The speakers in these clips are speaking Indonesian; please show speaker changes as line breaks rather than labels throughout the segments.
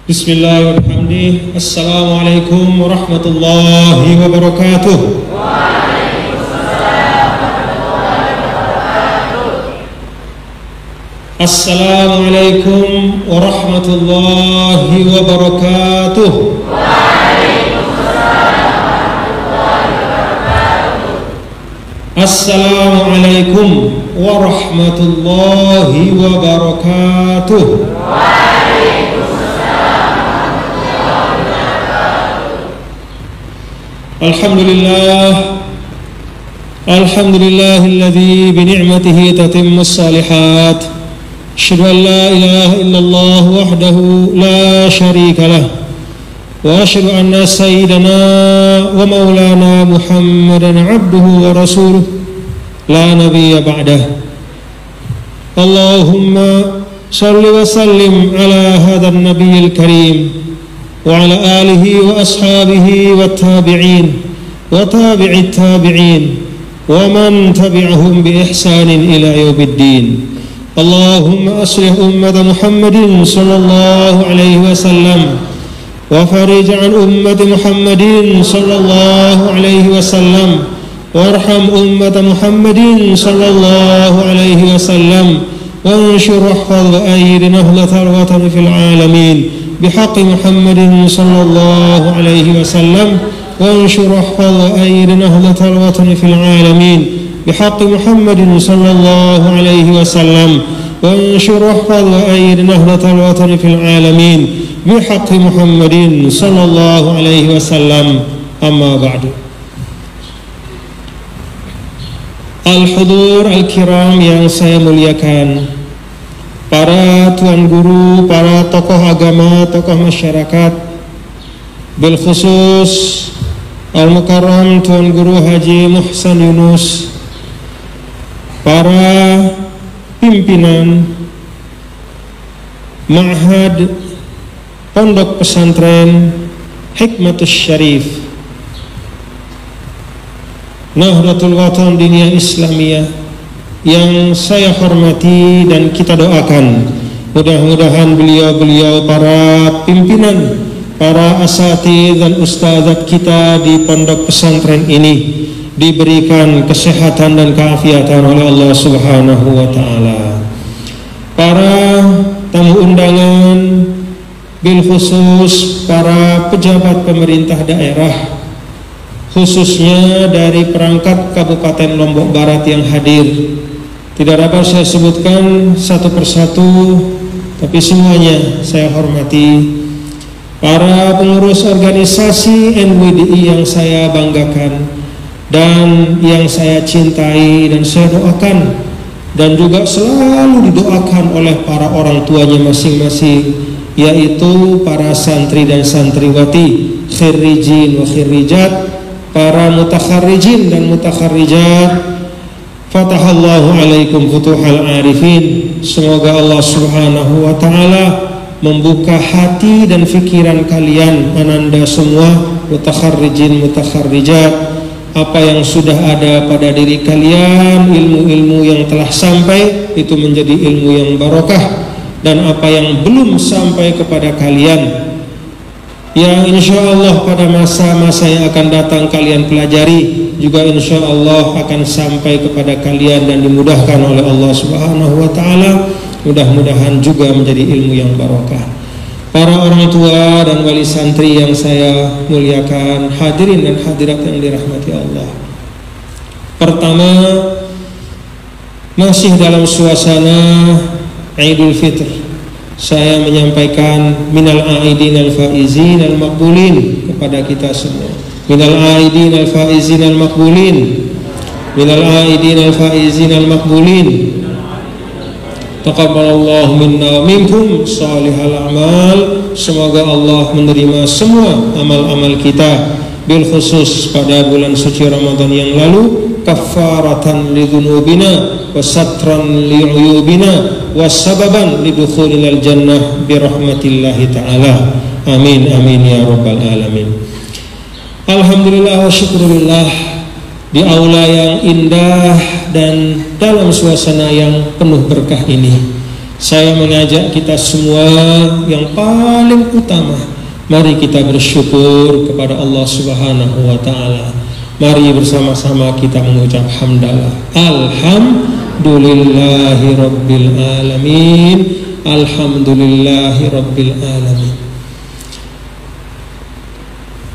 Bismillahirrahmanirrahim. Assalamualaikum warahmatullahi wabarakatuh. Assalamualaikum warahmatullahi wabarakatuh. Assalamualaikum warahmatullahi wabarakatuh. Alhamdulillahilladzi bini'matihi tatimmus shalihat. Asyhadu an la ilaha illallah wahdahu la syarika lah. Wa asyhadu anna sayyidana wa maulana Muhammadan abduhu wa rasuluh la nabiyya ba'dah. Allahumma shalli wa sallim ala hadzal nabiyil karim wa ala alihi wa ashabihi wa tabi'in wa tabi'it tabi'in wa man tabi'ahum bi ihsanin ila yaumiddin. Allahumma aslih ummata Muhammadin sallallahu alaihi wasallam wa farij an ummati Muhammadin sallallahu alaihi wasallam warham ummata Muhammadin sallallahu alaihi wasallam wanshur rahfaz wa ayyid nahlatal watan fil alamin بحق محمد صلى الله عليه وسلم وانشر احفظ وأيد نهضة الوطن في العالمين بحق محمد صلى الله عليه وسلم وانشر احفظ وأيد نهضة الوطن في العالمين بحق محمد صلى الله عليه وسلم. أما بعد. Al-Hudur Al-Kiram yang saya muliakan, para tuan guru, para tokoh agama, tokoh masyarakat, bil khusus Al-Mukarram Tuan Guru Haji Muhsan Yunus, para pimpinan Ma'had Pondok Pesantren Hikmatus Syarif Nahdlatul Watan Diniyah Islamiyah yang saya hormati dan kita doakan, mudah-mudahan beliau-beliau para pimpinan, para asatidz dan ustadzat kita di pondok pesantren ini diberikan kesehatan dan keafiatan oleh Allah Subhanahu wa taala. Para tamu undangan, bil khusus para pejabat pemerintah daerah, khususnya dari perangkat Kabupaten Lombok Barat yang hadir. Tidak dapat saya sebutkan satu persatu, tapi semuanya saya hormati. Para pengurus organisasi NWDI yang saya banggakan dan yang saya cintai dan saya doakan, dan juga selalu didoakan oleh para orang tuanya masing-masing, yaitu para santri dan santriwati, khirrijin wa khirrijat, para mutakharrijin dan mutakharrijat. Fatahallahu alaikum futuhal arifin. Semoga Allah Subhanahu wa ta'ala membuka hati dan fikiran kalian, ananda semua mutakharrijin mutakharrijat. Apa yang sudah ada pada diri kalian, ilmu-ilmu yang telah sampai, itu menjadi ilmu yang barokah. Dan apa yang belum sampai kepada kalian, yang insya Allah pada masa-masa yang akan datang kalian pelajari, juga insya Allah akan sampai kepada kalian dan dimudahkan oleh Allah Subhanahu wa ta'ala. Mudah-mudahan juga menjadi ilmu yang barokah. Para orang tua dan wali santri yang saya muliakan, hadirin dan hadirat yang dirahmati Allah. Pertama, masih dalam suasana Idul Fitr, saya menyampaikan minal aidin al faizin al maqbulin kepada kita semua. Minal aidin al faizin al maqbulin, minal aidin al faizin al maqbulin. Taqabbalallahu minna minkum salihal a'mal. Semoga Allah menerima semua amal-amal kita, bil khusus pada bulan suci Ramadan yang lalu, kafaratan lidunubina wa satran li'uyubina wa sababan lidukhulil jannah birahmatillahi ta'ala. Amin amin ya rabbal alamin. Alhamdulillah wa syukurillah, di aula yang indah dan dalam suasana yang penuh berkah ini Saya mengajak kita semua yang paling utama, mari kita bersyukur kepada Allah Subhanahu wa taala. Mari bersama-sama kita mengucap hamdalah. Alhamdulillahi rabbil alamin. Alhamdulillahi rabbil alamin.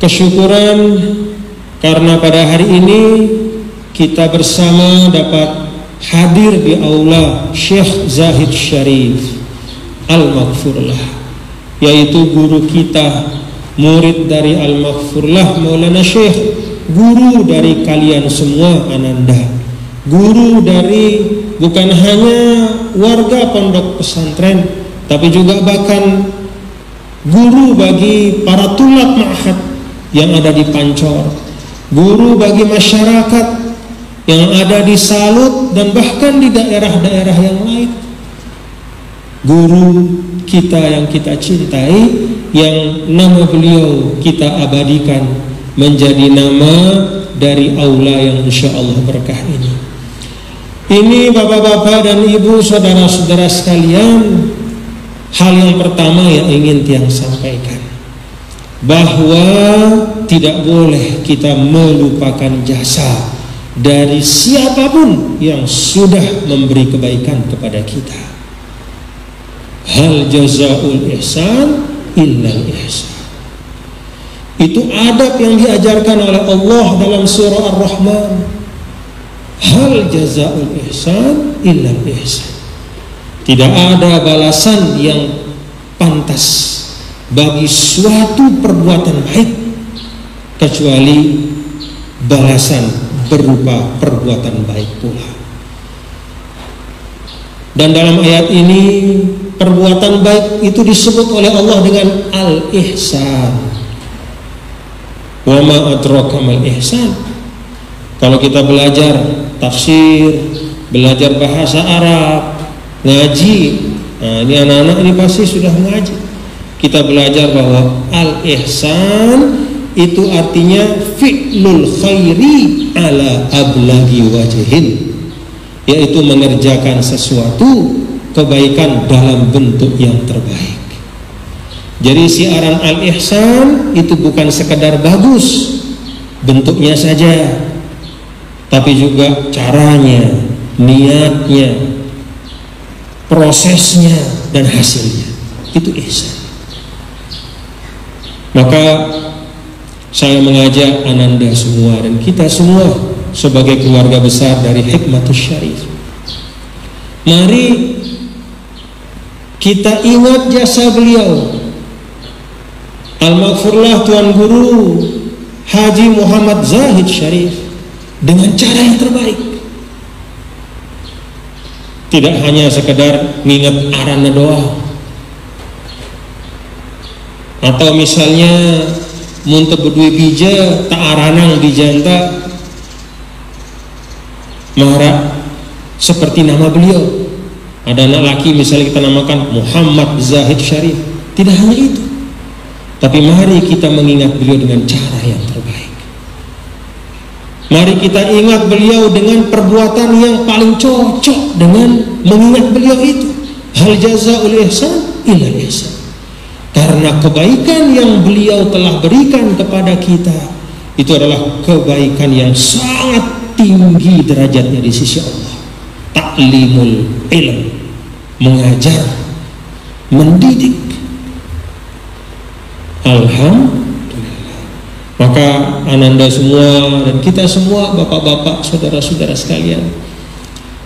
Kesyukuran karena pada hari ini kita bersama dapat hadir di aula Syekh Zahid Syarif Al-Maghfurlah, yaitu guru kita, murid dari Al-Maghfurlah Maulana Syekh, guru dari kalian semua Ananda, guru dari bukan hanya warga pondok pesantren, tapi juga bahkan guru bagi para tulab ma'had yang ada di Pancor, guru bagi masyarakat yang ada di Salut dan bahkan di daerah-daerah yang lain. Guru kita yang kita cintai, yang nama beliau kita abadikan menjadi nama dari aula yang insya Allah berkah ini. Ini bapak-bapak dan ibu, saudara-saudara sekalian, hal yang pertama yang ingin tiang sampaikan, bahwa tidak boleh kita melupakan jasa dari siapapun yang sudah memberi kebaikan kepada kita. Hal jazaul ihsan illal ihsan. Itu adab yang diajarkan oleh Allah dalam surah Ar-Rahman. Hal jazaul ihsan illal ihsan. Tidak ada balasan yang pantas bagi suatu perbuatan baik kecuali balasan berupa perbuatan baik pula. Dan dalam ayat ini perbuatan baik itu disebut oleh Allah dengan al-ihsan. Wa ma adraka mal ihsan. Kalau kita belajar tafsir, belajar bahasa Arab, ngaji, nah ini anak-anak ini pasti sudah mengaji. Kita belajar bahwa al-ihsan itu artinya fi'lul khairi ala ablagi wajhin, yaitu mengerjakan sesuatu kebaikan dalam bentuk yang terbaik. Jadi siaran al-ihsan itu bukan sekedar bagus bentuknya saja, tapi juga caranya, niatnya, prosesnya, dan hasilnya. Itu ihsan. Maka saya mengajak Ananda semua dan kita semua sebagai keluarga besar dari Hikmatus Syarif, mari kita ingat jasa beliau Al-Maghfurlah Tuan Guru Haji Muhammad Zahid Syarif dengan cara yang terbaik. Tidak hanya sekedar nginget arana doa, atau misalnya muntah berdua bija tak aranang bijanta marah seperti nama beliau. Ada anak laki misalnya kita namakan Muhammad Zahid Syarif, tidak hanya itu, tapi mari kita mengingat beliau dengan cara yang terbaik. Mari kita ingat beliau dengan perbuatan yang paling cocok dengan mengingat beliau itu. Hal jazaul ihsan illal ihsan. Karena kebaikan yang beliau telah berikan kepada kita itu adalah kebaikan yang sangat tinggi derajatnya di sisi Allah. Ta'limul ilm, mengajar, mendidik. Alhamdulillah. Maka Ananda semua dan kita semua, bapak-bapak, saudara-saudara sekalian,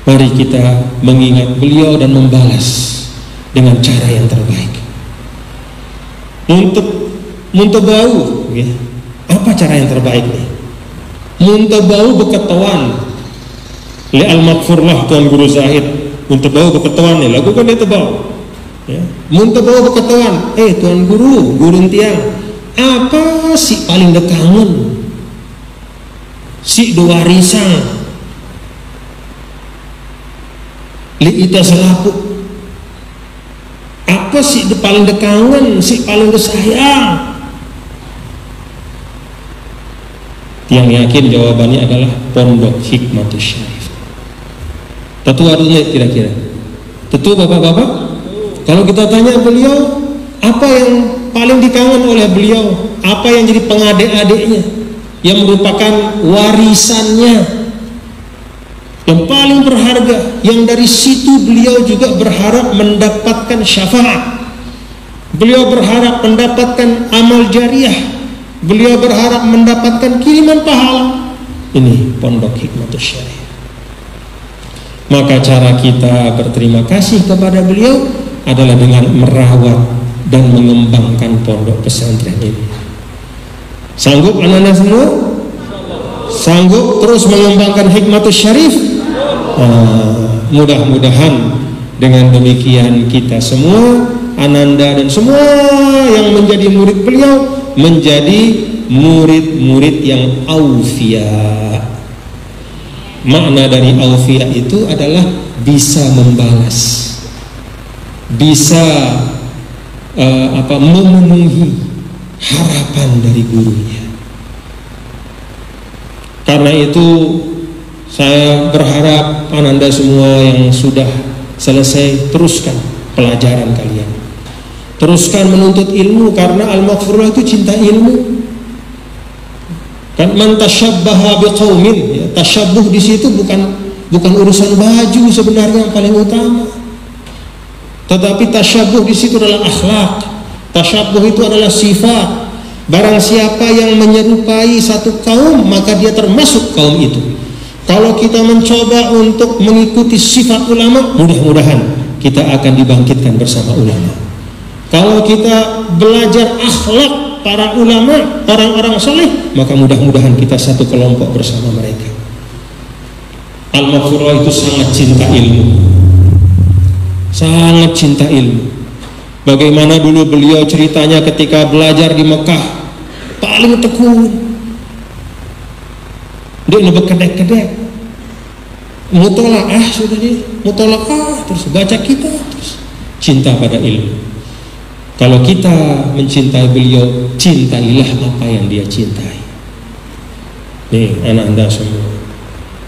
mari kita mengingat beliau dan membalas dengan cara yang terbaik. Untuk bau, ya. Apa cara yang terbaik nih? Untuk bau beketawan, li Al-Maghfurlah Tuan Guru Zahid. Untuk bau beketawan nih, lakukan itu bau. Ya. Untuk bau beketawan, Tuan Guru, gurun tiang, apa sih paling dekangen? Si dua risang, li ita selapu. Apa sih paling dekangen, si paling disayang? Yang yakin jawabannya adalah Pondok Hikmatus Syarif. Tentu ada kira-kira. Tentu bapak-bapak. Kalau kita tanya beliau, apa yang paling dikangen oleh beliau, apa yang jadi pengadek-adeknya, yang merupakan warisannya, yang paling berharga, yang dari situ beliau juga berharap mendapatkan syafaat. Beliau berharap mendapatkan amal jariah. Beliau berharap mendapatkan kiriman pahala. Ini Pondok Hikmatus Syariah. Maka cara kita berterima kasih kepada beliau adalah dengan merawat dan mengembangkan pondok pesantren ini. Sanggup anak-anak semua? Sanggup terus mengembangkan Hikmatus Syarif? Mudah-mudahan dengan demikian kita semua, Ananda dan semua yang menjadi murid beliau, menjadi murid-murid yang aufiya. Makna dari aufiya itu adalah bisa membalas, bisa memenuhi harapan dari gurunya. Karena itu saya berharap Ananda semua yang sudah selesai, teruskan pelajaran kalian, teruskan menuntut ilmu, karena al-maghfurullah itu cinta ilmu. Kan man tasyabbaha biqaumin, ya, tasyabbuh di situ bukan urusan baju sebenarnya yang paling utama. Tetapi tasyabuh di situ adalah akhlak. Tasyabuh itu adalah sifat. Barang siapa yang menyerupai satu kaum, maka dia termasuk kaum itu. Kalau kita mencoba untuk mengikuti sifat ulama, mudah-mudahan kita akan dibangkitkan bersama ulama. Kalau kita belajar akhlak para ulama, orang-orang saleh, maka mudah-mudahan kita satu kelompok bersama mereka. Al-Maghfurullah itu sangat cinta ilmu, sangat cinta ilmu. Bagaimana dulu beliau ceritanya ketika belajar di Mekah, paling tekun, dia nebek kedek-kedek, mutolaah sudah dia, mutolaah terus baca kita, terus cinta pada ilmu. Kalau kita mencintai beliau, cintailah apa yang dia cintai. Nih anak-anak semua,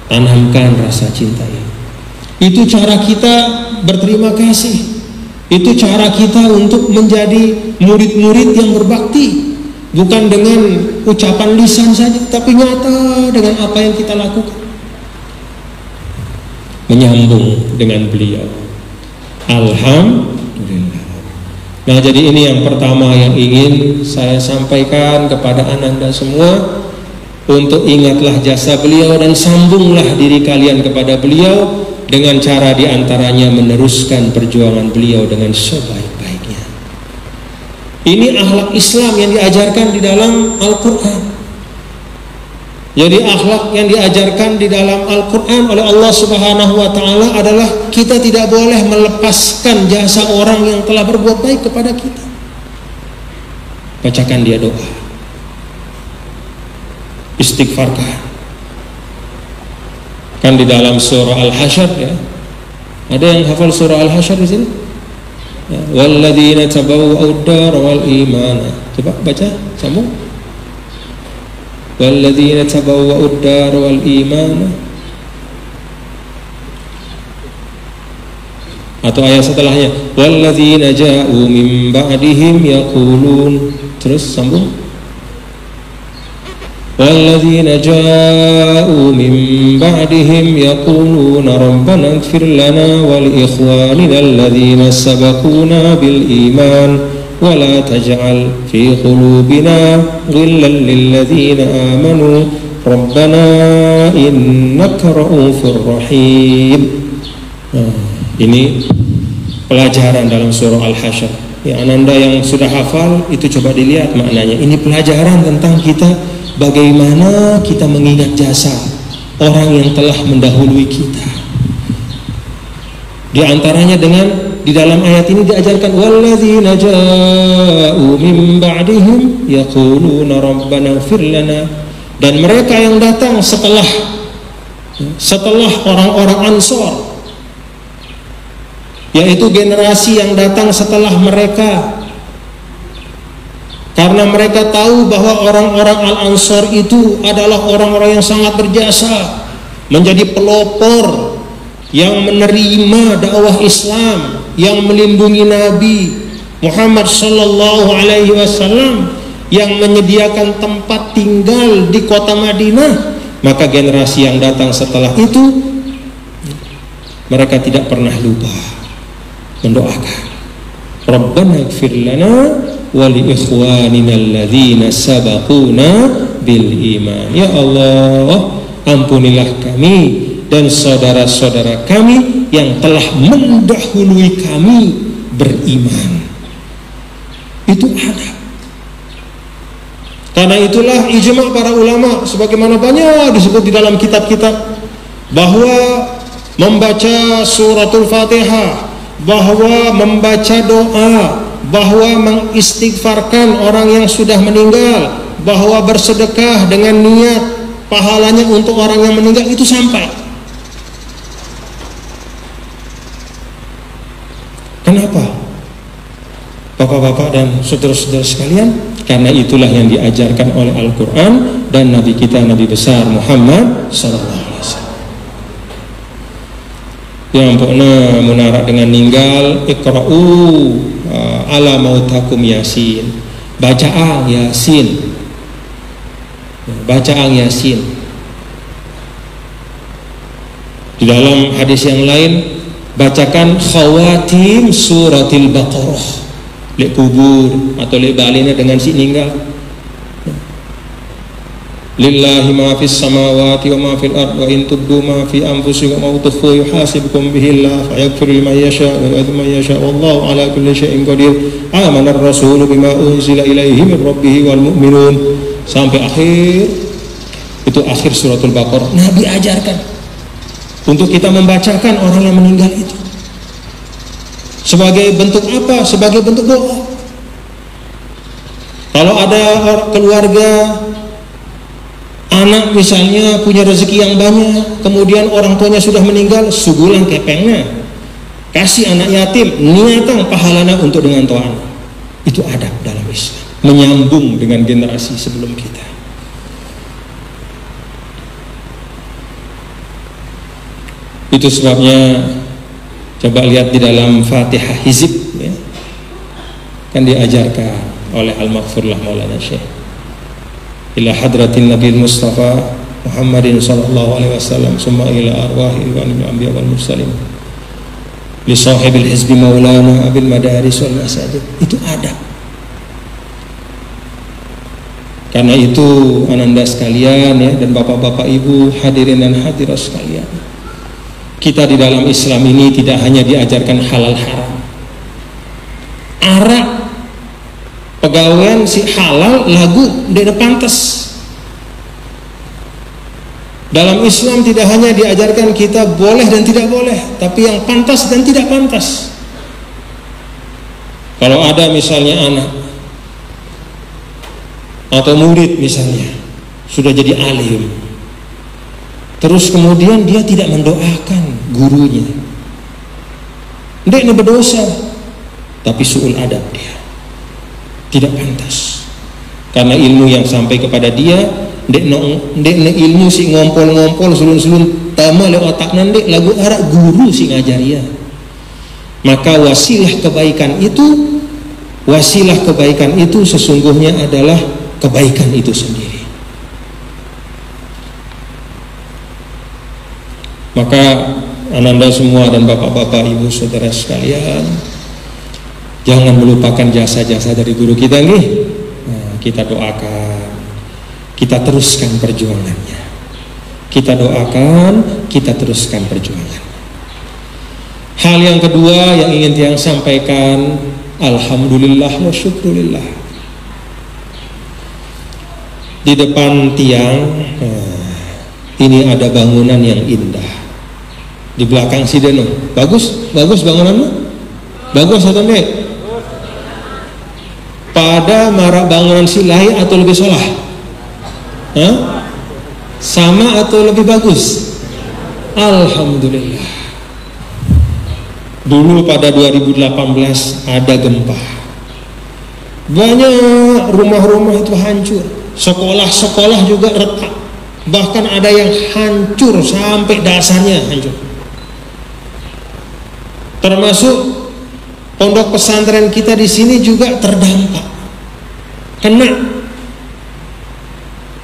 tanamkan rasa cinta ini. Itu cara kita berterima kasih. Itu cara kita untuk menjadi murid-murid yang berbakti, bukan dengan ucapan lisan saja, tapi nyata dengan apa yang kita lakukan. Menyambung dengan beliau. Alhamdulillah. Nah, jadi ini yang pertama yang ingin saya sampaikan kepada Ananda semua, untuk ingatlah jasa beliau dan sambunglah diri kalian kepada beliau dengan cara diantaranya meneruskan perjuangan beliau dengan sebaik-baiknya. Ini akhlak Islam yang diajarkan di dalam Al-Quran. Jadi akhlak yang diajarkan di dalam Al-Quran oleh Allah Subhanahu wa Ta'ala adalah kita tidak boleh melepaskan jasa orang yang telah berbuat baik kepada kita. Bacakan dia doa, istighfarkan. Kan di dalam surah Al-Hasyr, ya, ada yang hafal surah Al-Hasyr di sini? Ya, walladzina tabawwa'ud dar wal imana. Coba baca, sambung. Walladzina tabawwa'ud dar wal imana. Atau ayat setelahnya, walladzina ja'u min ba'dihim yaqulun. Terus sambung. والذين جاءوا من بعدهم يقولون ربنا اغفر لنا ولإخواننا الذين سبقونا بالإيمان ولا تجعل في قلوبنا غلا للذين آمنوا ربنا إنك رؤوف رحيم. Ini pelajaran dalam surah Al-Hasyr. Ya, Ananda yang sudah hafal itu coba dilihat maknanya. Ini pelajaran tentang kita, bagaimana kita mengingat jasa orang yang telah mendahului kita. Di antaranya dengan di dalam ayat ini diajarkan walladzina ja'u min ba'dihim yaquluna rabbana ighfir lana, dan mereka yang datang setelah orang-orang Ansor, yaitu generasi yang datang setelah mereka. Karena mereka tahu bahwa orang-orang Al-Ansar itu adalah orang-orang yang sangat berjasa, menjadi pelopor yang menerima dakwah Islam, yang melindungi Nabi Muhammad sallallahu alaihi wasallam, yang menyediakan tempat tinggal di kota Madinah, maka generasi yang datang setelah itu mereka tidak pernah lupa mendoakan, Rabbana ighfir lana wa li ikhwanina alladzina sabaquna bil iman. Ya Allah, ampunilah kami dan saudara-saudara kami yang telah mendahului kami beriman. Itu ada. Karena itulah ijma' para ulama, sebagaimana banyak disebut di dalam kitab-kitab, bahwa membaca suratul Fatihah, bahwa membaca doa, bahwa mengistighfarkan orang yang sudah meninggal, bahwa bersedekah dengan niat pahalanya untuk orang yang meninggal, itu sampai. Kenapa? Bapak-bapak dan saudara-saudara sekalian, karena itulah yang diajarkan oleh Al-Quran dan Nabi kita, Nabi besar Muhammad sallallahu alaihi wasallam. Yang pokoknya menarak dengan ninggal, iqra'u ala mautakum yasin, bacaan yasin, bacaan yasin. Di dalam hadis yang lain, bacakan khawatim suratil Baqarah, lek kubur atau lek balina dengan si ninggal. Lillahi ma fis samawati wa ma fil ard wa in tubdu ma fi anfusikum aw tukhfu yuhasibukum bihi Allah fayaghfiru liman yasha wa yu'adhibu man yasha wallahu ala kulli syai'in qadir. Amana ar-rasul bima unzila ilaihi min rabbih wal mu'minun, sampai akhir. Itu akhir suratul Baqarah. Nabi ajarkan untuk kita membacakan orang yang meninggal itu. Sebagai bentuk apa? Sebagai bentuk doa. Kalau ada keluarga, anak misalnya punya rezeki yang banyak, kemudian orang tuanya sudah meninggal, sugulang kepengnya, kasih anak yatim, niatang pahalana untuk dengan to'an. Itu adab dalam Islam, menyambung dengan generasi sebelum kita. Itu sebabnya coba lihat di dalam Fatihah hizib, ya, kan diajarkan oleh Al-Maghfurlah Maulana Syekh, ila hadratin Nabi Mustafa Muhammadin sallallahu alaihi wasallam summa ila arwahi wa anbiya wal mursalin li sahibil hizbi Maulana abil madaris wal masajid. Itu adab. Karena itu ananda sekalian, ya, dan bapak-bapak ibu hadirin dan hadirat sekalian, kita di dalam Islam ini tidak hanya diajarkan halal haram. Arak pegawaian si halal lagu tidak pantas. Dalam Islam tidak hanya diajarkan kita boleh dan tidak boleh, tapi yang pantas dan tidak pantas. Kalau ada misalnya anak atau murid misalnya sudah jadi alim, terus kemudian dia tidak mendoakan gurunya, dia ini berdosa, tapi su'ul adab, dia tidak pantas. Karena ilmu yang sampai kepada dia, dek ilmu si ngompol-ngompol sulun-sulun tama le otak nandek lagu arak guru si ngajaria. Maka wasilah kebaikan itu sesungguhnya adalah kebaikan itu sendiri. Maka ananda semua dan bapak-bapak, ibu, saudara sekalian, jangan melupakan jasa-jasa dari guru kita nih. Nah, kita doakan, kita teruskan perjuangannya. Kita doakan, kita teruskan perjuangan. Hal yang kedua yang ingin tiang sampaikan, alhamdulillah wa syukurillah. Di depan tiang, ini ada bangunan yang indah. Di belakang si Deno, bagus bangunannya, bagus atau enggak? Pada marak bangunan si lain atau lebih solah? Sama atau lebih bagus? Alhamdulillah. Dulu pada 2018 ada gempa, banyak rumah-rumah itu hancur, sekolah-sekolah juga retak, bahkan ada yang hancur sampai dasarnya hancur. Termasuk Pondok pesantren kita di sini juga terdampak, kena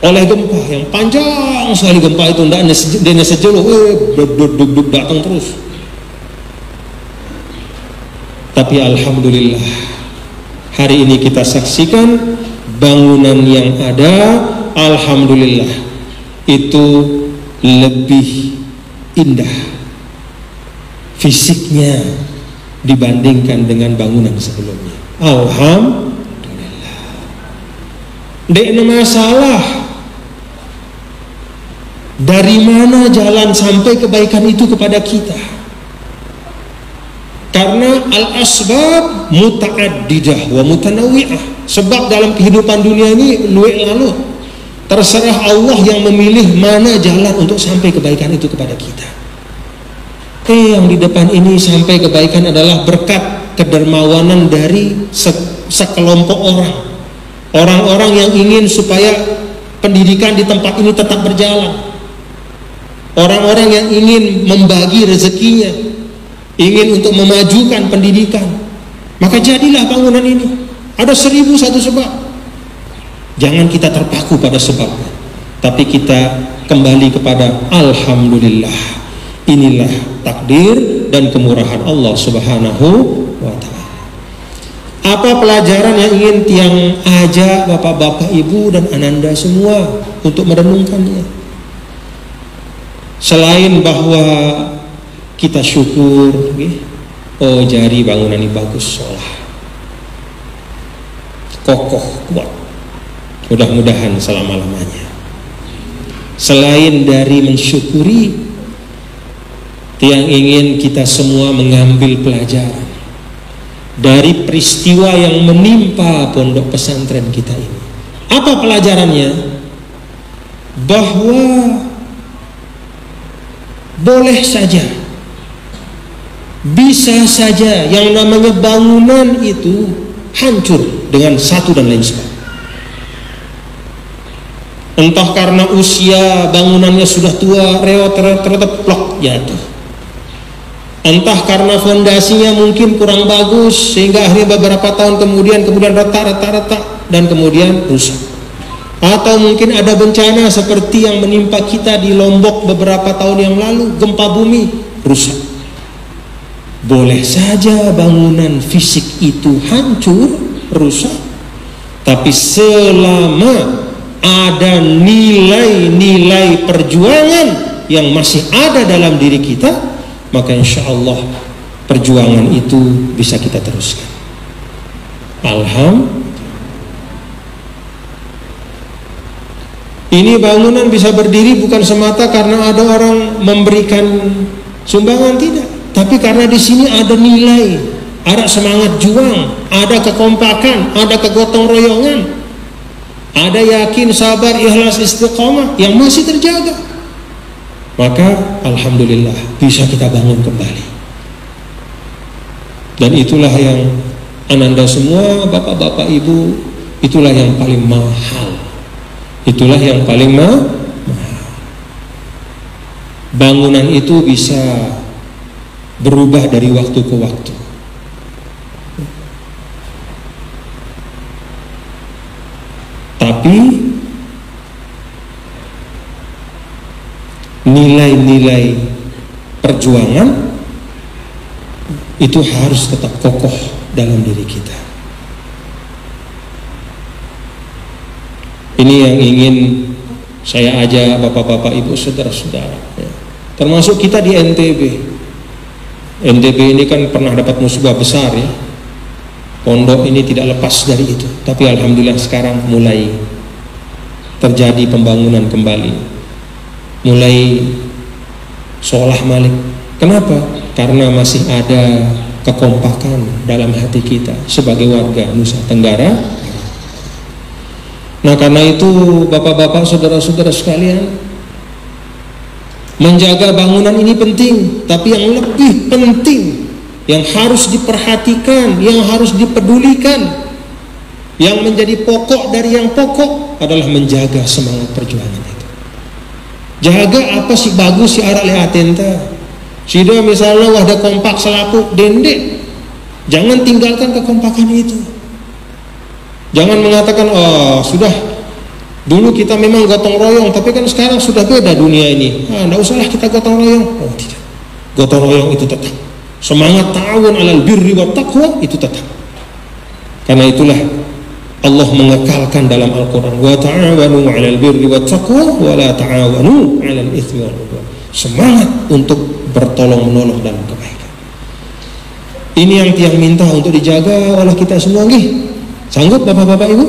oleh gempa yang panjang sekali. Gempa itu tidak sejelo, datang terus. Tapi alhamdulillah, hari ini kita saksikan bangunan yang ada, alhamdulillah, itu lebih indah fisiknya dibandingkan dengan bangunan sebelumnya. Alhamdulillah. Tidak ada masalah. Dari mana jalan sampai kebaikan itu kepada kita? Karena al-asbab muta'addidah wa mutanawwi'ah. Sebab dalam kehidupan dunia ini lalu terserah Allah yang memilih mana jalan untuk sampai kebaikan itu kepada kita. Yang di depan ini sampai kebaikan adalah berkat kedermawanan dari sekelompok orang. Orang-orang yang ingin supaya pendidikan di tempat ini tetap berjalan. Orang-orang yang ingin membagi rezekinya, ingin untuk memajukan pendidikan. Maka jadilah bangunan ini. Ada 1001 sebab. Jangan kita terpaku pada sebabnya, tapi kita kembali kepada alhamdulillah. Inilah takdir dan kemurahan Allah Subhanahu wa ta'ala. Apa pelajaran yang ingin Tiang ajak bapak-bapak, ibu dan ananda semua untuk merenungkannya? Selain bahwa kita syukur, oh jari bangunan ini bagus, solah, kokoh, kuat, mudah-mudahan selama-lamanya. Selain dari mensyukuri, Tiang ingin kita semua mengambil pelajaran dari peristiwa yang menimpa pondok pesantren kita ini. Apa pelajarannya? Bahwa boleh saja, bisa saja yang namanya bangunan itu hancur dengan satu dan lain sebab. Entah karena usia bangunannya sudah tua, reot, plok, jatuh. Entah karena fondasinya mungkin kurang bagus sehingga akhirnya beberapa tahun kemudian retak dan kemudian rusak. Atau mungkin ada bencana seperti yang menimpa kita di Lombok beberapa tahun yang lalu, gempa bumi, rusak. Boleh saja bangunan fisik itu hancur, rusak, tapi selama ada nilai-nilai perjuangan yang masih ada dalam diri kita, maka insya Allah perjuangan itu bisa kita teruskan. Alhamdulillah. Ini bangunan bisa berdiri bukan semata karena ada orang memberikan sumbangan, tidak, tapi karena di sini ada nilai, ada semangat juang, ada kekompakan, ada kegotong royongan, ada yakin, sabar, ikhlas, istiqomah yang masih terjaga. Maka alhamdulillah bisa kita bangun kembali. Dan itulah yang ananda semua, bapak-bapak, ibu, itulah yang paling mahal. Itulah yang paling mahal. Bangunan itu bisa berubah dari waktu ke waktu. Tapi nilai-nilai perjuangan itu harus tetap kokoh dalam diri kita. Ini yang ingin saya ajak bapak-bapak, ibu, saudara-saudara, ya. Termasuk kita di NTB. NTB ini kan pernah dapat musibah besar, ya. Pondok ini tidak lepas dari itu. Tapi alhamdulillah sekarang mulai terjadi pembangunan kembali, mulai seolah malik. Kenapa? Karena masih ada kekompakan dalam hati kita sebagai warga Nusa Tenggara. Nah, karena itu bapak-bapak, saudara-saudara sekalian, menjaga bangunan ini penting, tapi yang lebih penting, yang harus diperhatikan, yang harus dipedulikan, yang menjadi pokok dari yang pokok adalah menjaga semangat perjuangan itu. Jaga apa sih bagus si arak le atenta. Sido misalnya wahda kompak selapuk dendek, Jangan tinggalkan kekompakan itu. Jangan mengatakan, oh sudah, dulu kita memang gotong royong, tapi kan sekarang sudah beda dunia ini. Tidak usahlah kita gotong royong. Oh tidak, gotong royong itu tetap. Semangat ta'awun 'alal birri wat taqwa itu tetap. Karena itulah Allah mengekalkan dalam Al-Quran, wa ta'awanu 'alal birri wat taqwa wa la ta'awanu 'alal itsmi wal 'udwan. Semangat untuk bertolong menolong dalam kebaikan. Ini yang tiang minta untuk dijaga oleh kita semua. Sanggup Bapak-bapak Ibu?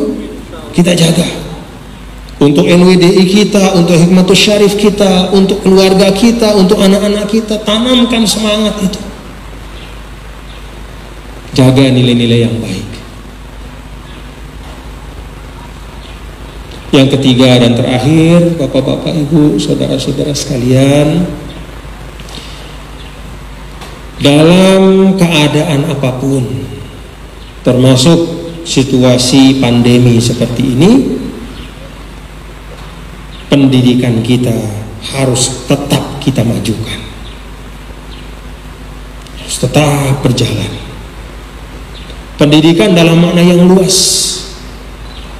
Kita jaga. Untuk NWDI kita, untuk Hikmatus Syarif kita, untuk keluarga kita, untuk anak-anak kita, tanamkan semangat itu. Jaga nilai-nilai yang baik. Yang ketiga dan terakhir, Bapak-bapak Ibu, saudara-saudara sekalian, dalam keadaan apapun, termasuk situasi pandemi seperti ini, pendidikan kita harus tetap kita majukan, harus tetap berjalan. Pendidikan dalam makna yang luas,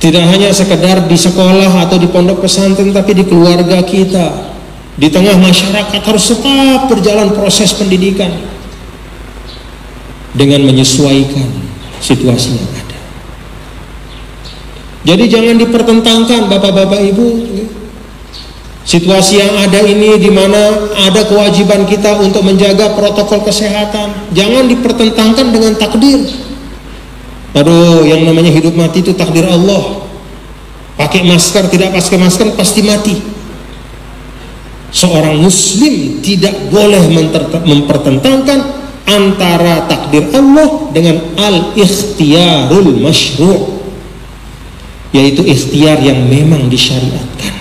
tidak hanya sekedar di sekolah atau di pondok pesantren, tapi di keluarga kita, di tengah masyarakat harus tetap berjalan proses pendidikan dengan menyesuaikan situasi yang ada. Jadi jangan dipertentangkan Bapak-bapak Ibu, situasi yang ada ini di mana ada kewajiban kita untuk menjaga protokol kesehatan, jangan dipertentangkan dengan takdir. Aduh, yang namanya hidup mati itu takdir Allah. Pakai masker, tidak pakai masker pasti mati. Seorang muslim tidak boleh mempertentangkan antara takdir Allah dengan al-ikhtiyarul masyru', yaitu ikhtiar yang memang disyariatkan.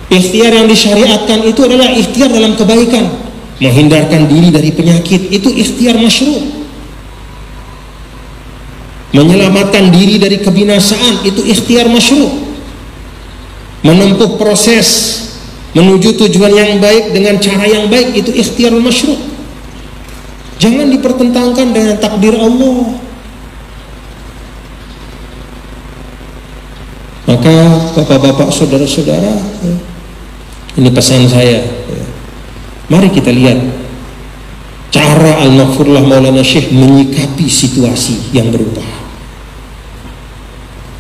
Ikhtiar yang disyariatkan itu adalah ikhtiar dalam kebaikan, menghindarkan diri dari penyakit, itu ikhtiar masyru'. Menyelamatkan diri dari kebinasaan, itu ikhtiar masyru'. Menempuh proses menuju tujuan yang baik dengan cara yang baik, itu ikhtiar masyru'. Jangan dipertentangkan dengan takdir Allah. Maka Bapak-bapak, saudara-saudara, ini pesan saya, mari kita lihat cara Al-Maghfurullah Maulana Syekh menyikapi situasi yang berubah.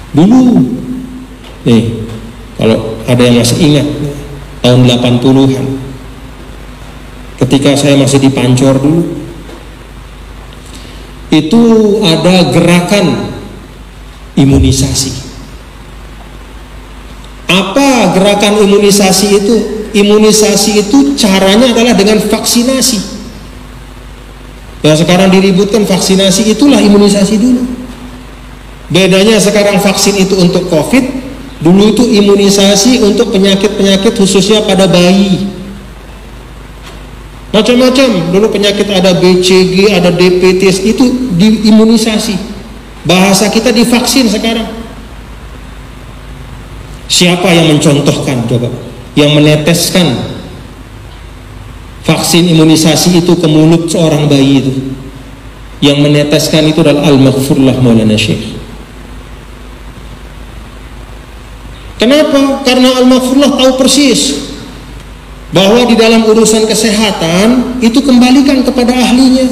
Dulu nih, kalau ada yang masih ingat, tahun 80-an, ketika saya masih di Pancor dulu, itu ada gerakan imunisasi. Apa gerakan imunisasi itu? Imunisasi itu caranya adalah dengan vaksinasi. Yang sekarang diributkan vaksinasi, itulah imunisasi dulu. Bedanya sekarang vaksin itu untuk COVID, dulu itu imunisasi untuk penyakit-penyakit khususnya pada bayi. Macam-macam, dulu penyakit ada BCG, ada DPT, itu diimunisasi. Bahasa kita divaksin sekarang. Siapa yang mencontohkan coba? Yang meneteskan vaksin imunisasi itu ke mulut seorang bayi itu? Yang meneteskan itu adalah Al-Maghfurullah Maulana Syekh. Kenapa? Karena Al-Maghfurullah tahu persis bahwa di dalam urusan kesehatan itu kembalikan kepada ahlinya.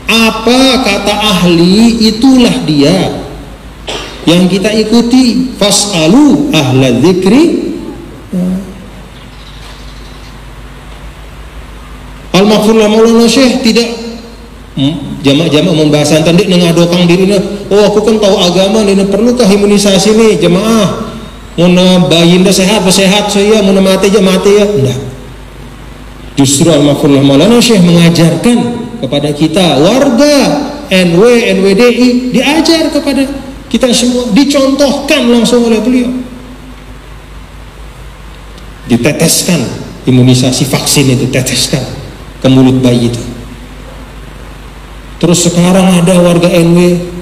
Apa kata ahli, itulah dia yang kita ikuti. Fas'alu ahla dzikri. Al-Maghfurullah Maulana Syekh tidak jamaah-jamaah membahas tadi nengadokang dirinya. Oh, aku kan tahu agama ini, perlukah imunisasi nih jemaah? Mau bayi dah sehat saya, mau mati aja mati ya. Enggak. Justru Al-Maghfurullah Maulana Syekh mengajarkan kepada kita warga NWDI, diajar kepada kita semua, dicontohkan langsung oleh beliau. Diteteskan imunisasi vaksin itu, teteskan ke mulut bayi itu. Terus sekarang ada warga NW,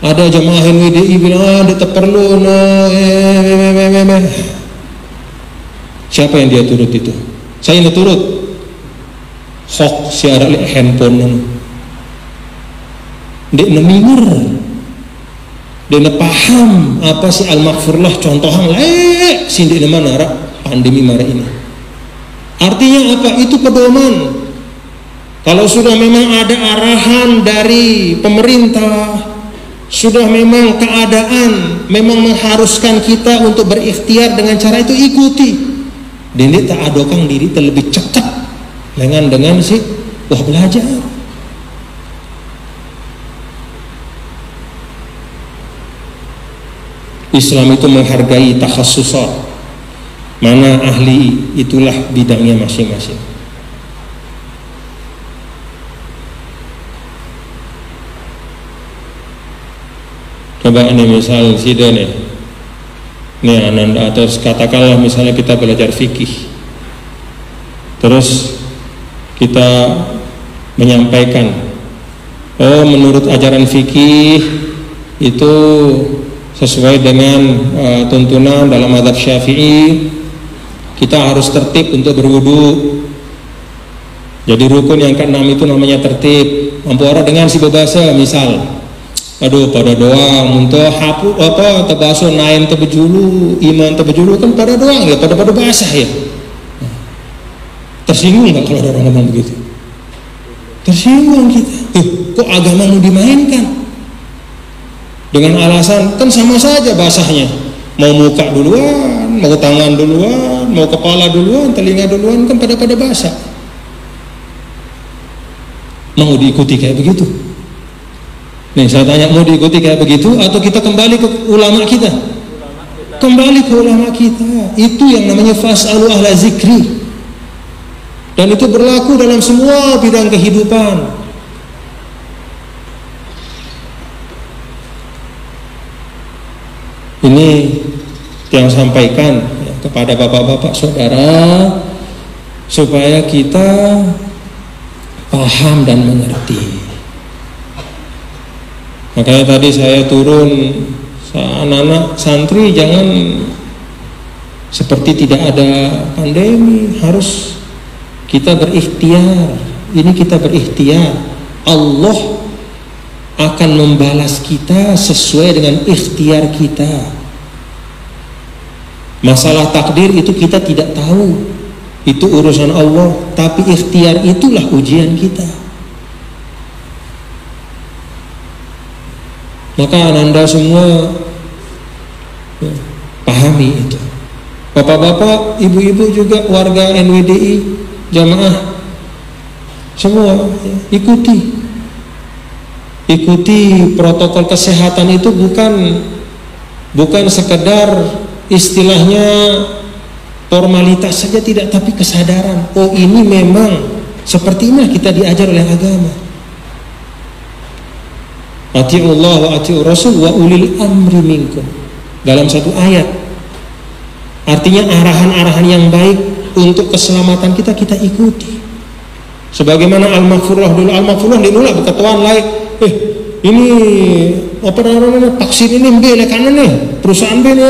ada jemaah NWDI bilang, dia tak perlu Siapa yang dia turut itu? Saya ini turut. Hok siara handphone dek neminger, dek paham apa sih al-maghfurlah contohan lek sindik mana pandemi mara ini. Artinya apa? Itu pedoman. Kalau sudah memang ada arahan dari pemerintah, sudah memang keadaan memang mengharuskan kita untuk berikhtiar dengan cara itu, ikuti. Dende tak adokang diri terlebih cekat dengan si wah belajar. Islam itu menghargai takhassusat. Mana ahli itulah bidangnya masing-masing. Coba ini misal sida nih ananda, atau katakanlah misalnya kita belajar fikih, terus kita menyampaikan, oh menurut ajaran fikih itu sesuai dengan tuntunan dalam mazhab Syafi'i, kita harus tertib untuk berwudu. Jadi rukun yang ke-6 itu namanya tertib. Mampu orang dengan si berbahasa misal, aduh pada doang untuk hapu apa tebaso nain tebejulu iman tebejulu kan pada doang ya, pada basah ya. Tersinggung nggak kalau ada orang ngomong begitu? Tersinggung kita. Kok agamamu dimainkan? Dengan alasan kan sama saja basahnya. Mau muka duluan, mau tangan duluan, mau kepala duluan, telinga duluan, kan pada basah. Mau diikuti kayak begitu? Nih saya tanya, mau diikuti kayak begitu atau kita kembali ke ulama kita? Kembali ke ulama kita. Itu yang namanya fas'alu ahla zikri. Dan itu berlaku dalam semua bidang kehidupan. Ini yang sampaikan ya, kepada bapak-bapak saudara supaya kita paham dan mengerti. Makanya tadi saya turun, anak-anak santri jangan seperti tidak ada pandemi, harus kita berikhtiar. Ini kita berikhtiar, Allah akan membalas kita sesuai dengan ikhtiar kita. Masalah takdir itu kita tidak tahu, itu urusan Allah, tapi ikhtiar itulah ujian kita. Maka Anda semua pahami itu. Bapak-bapak, ibu-ibu juga warga NWDI, jamaah semua ya, ikuti protokol kesehatan itu bukan sekedar istilahnya formalitas saja, tidak, tapi kesadaran. Oh ini memang seperti ini kita diajar oleh agama. Ati'ullah wa ati'ur rasul wa ulil amri minkum, dalam satu ayat. Artinya arahan-arahan yang baik untuk keselamatan kita ikuti. Sebagaimana al-maghfurlah dulu, al-maghfurlah dinulak berketuan lain. Ini apa namanya, vaksin ini beli kanan nih, perusahaan beli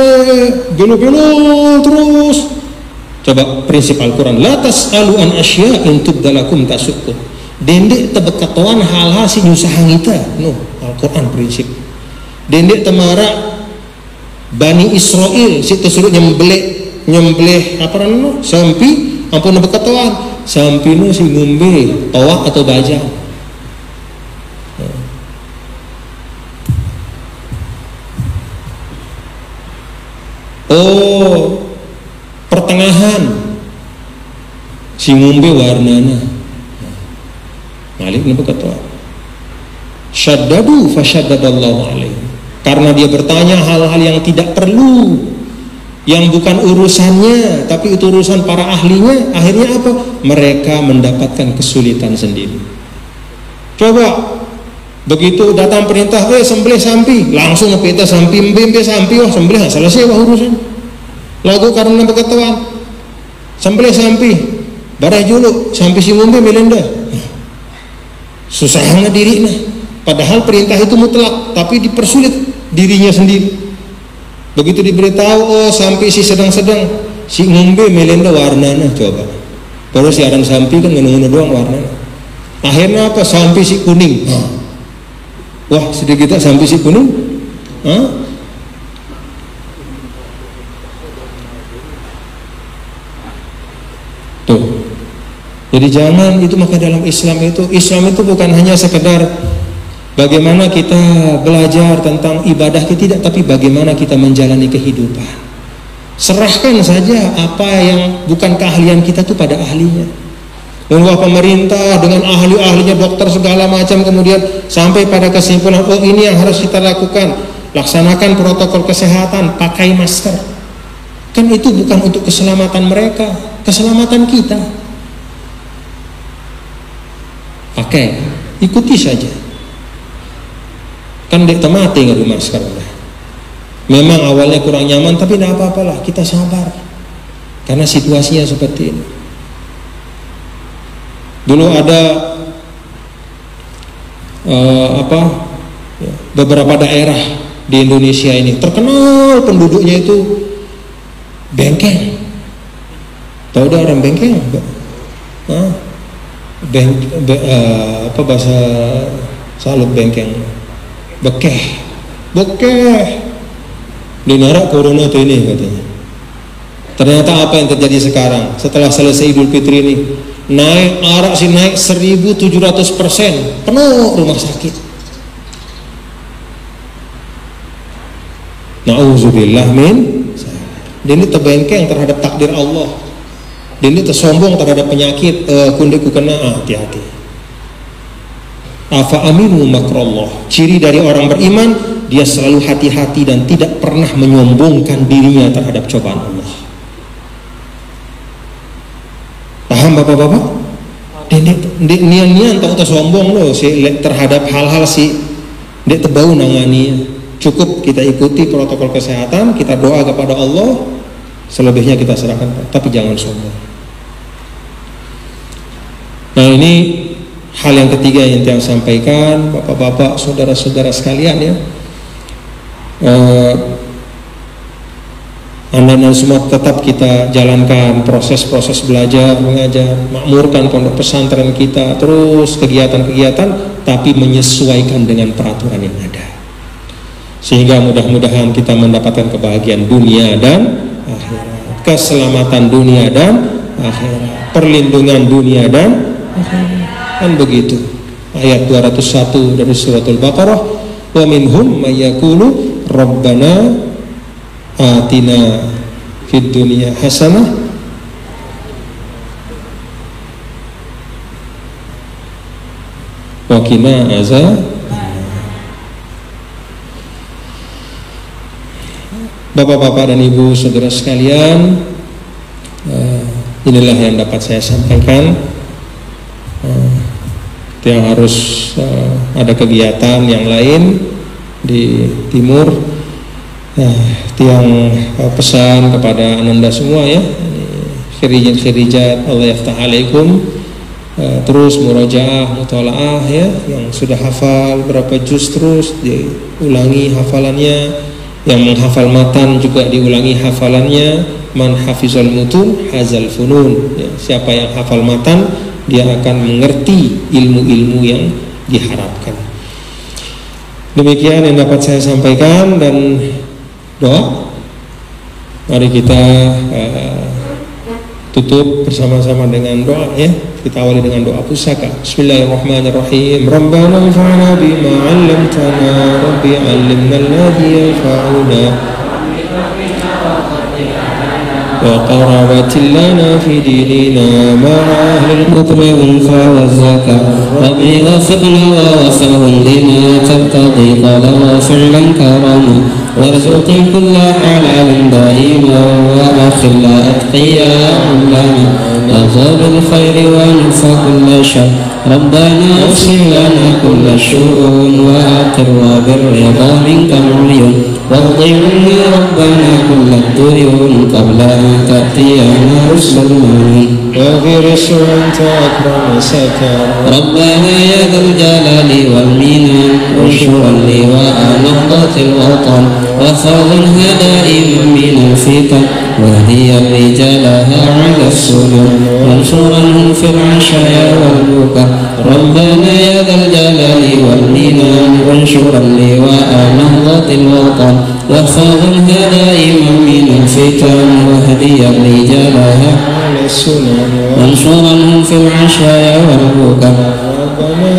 gelo-gelo terus. Coba prinsip Al-Quran, la tas'alu an asya in tubdalakum tasukum. Dendek tebekatuan hal-hal si nyusahang kita. No, Al-Quran prinsip. Dendek temara Bani Israel si tersebut nyembelih apa namanya? Sampi ampun bekatuan. Sampi no si ngombe tawak atau bajang. Oh, pertengahan si ngombe warnana. Malik ini berkata, syaddadu fasyaddadallahu alaihi. Karena dia bertanya hal-hal yang tidak perlu, yang bukan urusannya, tapi itu urusan para ahlinya. Akhirnya apa? Mereka mendapatkan kesulitan sendiri. Coba begitu datang perintah, sembelih sampi, langsung ngepita sampi, mbembe sampi, wah sembelih selesai wah urusan. Lagu karena berketahuan, sembelih sampi, barang juluk, sampi si ngombe melenda. Susahnya dirinya, padahal perintah itu mutlak, tapi dipersulit dirinya sendiri. Begitu diberitahu, oh sampai si sedang-sedang, si ngombe melenda warnanya, coba. Terus si aran sampai kan ngunu doang warnanya. Akhirnya apa? Sampai si kuning. Wah, sedikit sampai si kuning. Tuh. Jadi jangan itu, maka dalam Islam itu bukan hanya sekedar bagaimana kita belajar tentang ibadah kita, tidak, tapi bagaimana kita menjalani kehidupan. Serahkan saja apa yang bukan keahlian kita itu pada ahlinya. Bahwa pemerintah dengan ahli-ahlinya, dokter segala macam, kemudian sampai pada kesimpulan, oh ini yang harus kita lakukan, laksanakan protokol kesehatan, pakai masker. Kan itu bukan untuk keselamatan mereka, keselamatan kita. Pakai, ikuti saja. Kan dek mati nggak masker udah. Memang awalnya kurang nyaman, tapi tidak apa-apalah, kita sabar. Karena situasinya seperti ini. Dulu ada beberapa daerah di Indonesia ini terkenal penduduknya itu bengkeng. Tahu dah orang bengkeng? Bahasa salut bengkeng? Bekeh. Di narak corona itu ini katanya. Ternyata apa yang terjadi sekarang setelah selesai Idul Fitri ini? Naik arak sih naik 1.700%, penuh rumah sakit. Nauzubillah min. Dia ini terbengkeng terhadap takdir Allah. Dia ini tersombong terhadap penyakit. Kundiku kena, hati-hati. Afa aminu makrallah. Ciri dari orang beriman, dia selalu hati-hati dan tidak pernah menyombongkan dirinya terhadap cobaan Allah. Paham bapak-bapak? Nian tak sombong loh terhadap hal-hal dia terbau nangani. Cukup kita ikuti protokol kesehatan, kita doa kepada Allah, selebihnya kita serahkan, tapi jangan sombong. Nah, ini hal yang ketiga yang saya sampaikan, bapak-bapak, saudara-saudara sekalian ya. Anda dan semua tetap kita jalankan proses-proses belajar, mengajar, makmurkan pondok pesantren kita, terus kegiatan-kegiatan, tapi menyesuaikan dengan peraturan yang ada. Sehingga mudah-mudahan kita mendapatkan kebahagiaan dunia dan akhirat, keselamatan dunia dan akhirat, perlindungan dunia dan akhirat. Kan begitu. Ayat 201 dari suratul Baqarah, wa minhum may yaqulu rabbana atina fid dunya hasanah wa qina azab. Bapak-bapak dan ibu saudara sekalian, inilah yang dapat saya sampaikan. Yang harus ada kegiatan yang lain di timur. Tiang pesan kepada Ananda semua ya, khirijat Allah yaftah alaikum, terus murojaah mutalaah ya, yang sudah hafal berapa juz terus diulangi hafalannya, yang menghafal matan juga diulangi hafalannya. Man hafizal mutun hazal funun ya, siapa yang hafal matan dia akan mengerti ilmu-ilmu yang diharapkan. Demikian yang dapat saya sampaikan, dan doa, mari kita tutup bersama-sama dengan doa ya. Kita awali dengan doa pusaka. Bismillahirrahmanirrahim. Rabbana anfa'na bima 'allamtana, Rabbi 'allimna alladhi yanfa'una wa qarabatin lana fi dinina ma'a ahli al-qutbi wal zakah. Rabbi ghafirna wa ghafirhum lima tabtaghi qala fi'lan karama warzuqni kulla halalin daima wa akhilla atqiya ulama أظهر الخير وانفع كل شر ربنا اغفر لنا كل الشؤون وأقر بالرضا منك العيون واغض عنا ربنا كل الديون قبل أن تأتينا رسل المؤمنين واغفر أنت أكرم سكر ربنا يا ذا الجلال والمنان انشر اللواء نهضة الوطن وخذلها دائما من الفتن واهدي رجالها على السنن وانصرهم في العشاء والبكاء ربنا يا ذا الجلال والمنان
وانشرا لواء نهضة الوطن واحفظها دائما من الفتن واهدي رجالها وانصرهم في العشايا والبكا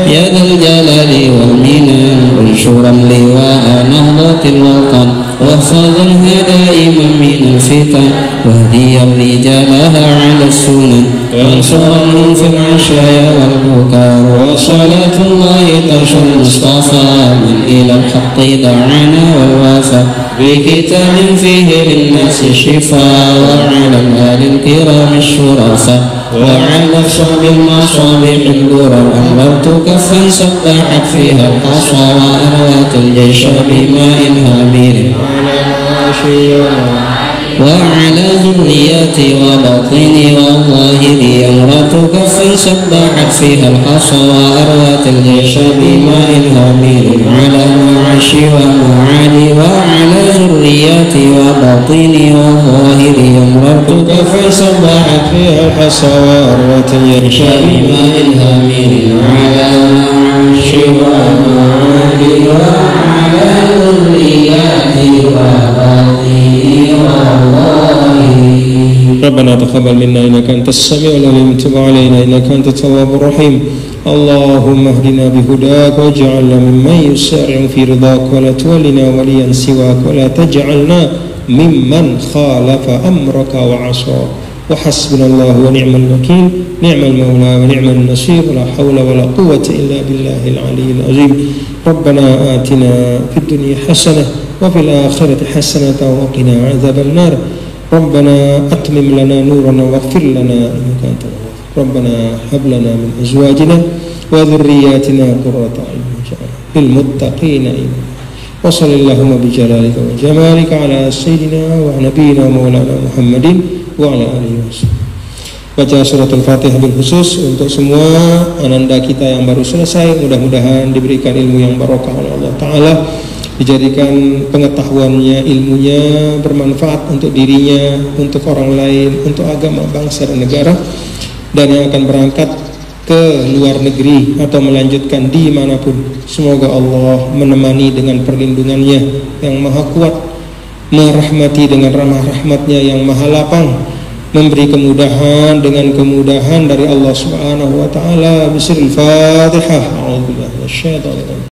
يا ذا الجلال والمنان وانشرا لواء نهضة الوطن واحفظها دائما من الفتن واهدي رجالها على السنن وانصرهم في العشايا والبكاء وصلاة الله ترشد المصطفى من إلى الحق دعانا والوفا بكتاب فيه للناس شفاء وعلى الآل الكرام الشرفاء وعلى صحب المصابيح الدرر أمرت كفا سبحت فيها الحصى وأروت الجيش بماء هامر وعلى ذريتي وبطني وظاهري أمرت كفا سبحت فيها الحصى وأروت الجيش بماء هامر على معاشي ومعاني وعلى ذريتي وبطني وظاهري أمرت كفا سبحت فيها الحصى وأروت الجيش بماء هامر على معاشي ومعاني وعلى ذريتي وبطني
ربنا تقبل منا إنك أنت السميع العليم تب علينا إنك أنت التواب الرحيم اللهم اهدنا بهداك واجعلنا ممن يسارع في رضاك ولا تولنا وليا سواك ولا تجعلنا ممن خالف أمرك وعصاك وحسبنا الله ونعم الوكيل نعم المولى ونعم النصير ولا حول ولا قوة إلا بالله العلي العظيم ربنا آتنا في الدنيا حسنة وفي الآخرة حسنة وقنا عذاب النار ربنا أتمم لنا نورنا واغفر لنا إنك أنت الغفور ربنا هب لنا من أزواجنا وذرياتنا قرة أعين واجعلنا للمتقين إماما وصل اللهم بجلالك وجمالك على سيدنا ونبينا مولانا محمد وعلى آله وسلم. Baca surat Al-Fatihah bil khusus untuk semua ananda kita yang baru selesai, mudah-mudahan diberikan ilmu yang barokah oleh Allah Ta'ala, dijadikan pengetahuannya, ilmunya bermanfaat untuk dirinya, untuk orang lain, untuk agama, bangsa dan negara, dan yang akan berangkat ke luar negeri atau melanjutkan di manapun, semoga Allah menemani dengan perlindungannya yang maha kuat, merahmati dengan rahmatnya yang maha lapang, memberi kemudahan dengan kemudahan dari Allah Subhanahu wa taala. Bismillahirrahmanirrahim. A'udzubillahi minasyaitonir rajim.